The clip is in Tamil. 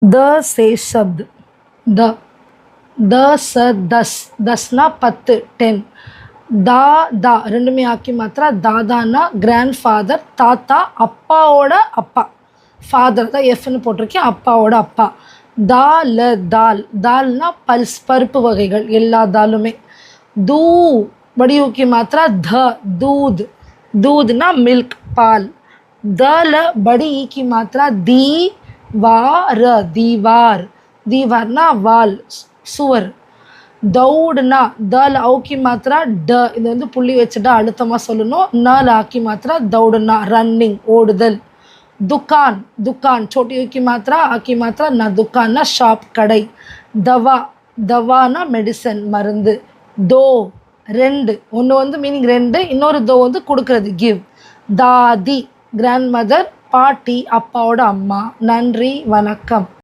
द से शब्द द स दस दसना 10 10 தா தா ரெண்டுமே ஆக்கி மாத்திரா தாதானா கிராண்ட் ஃபாதர் தாத்தா அப்பாவோட அப்பா ஃபாதர் தான் எஃப்னு போட்டிருக்கேன் அப்பாவோட அப்பா தால் தால் தால்னா பல்ஸ் பருப்பு வகைகள் எல்லா தாலுமே தூ வடிவுக்கு மாத்திரா த தூத் दूधना मिल्क पाल दल बड़ी ई की मात्रा दीवार दीवार दीवारना वाल सुवर दौड़ना दल औ की मात्रा ड இது வந்து புள்ளி வச்சுட்டு அழுத்தமா சொல்லணும் ந ला की मात्रा दौड़ना रनिंग ஓடுதல் दुकान दुकान छोटी की मात्रा आ की मात्रा ना दुकान ना शॉप கடை दवा दवा ना मेडिसिन மருந்து दो ரெண்டு ஒன்று வந்து மீனிங் ரெண்டு இன்னொரு தோ வந்து கொடுக்கறது கிவ் தாதி கிராண்ட் மதர் பாட்டி அப்பாவோட அம்மா நன்றி வணக்கம்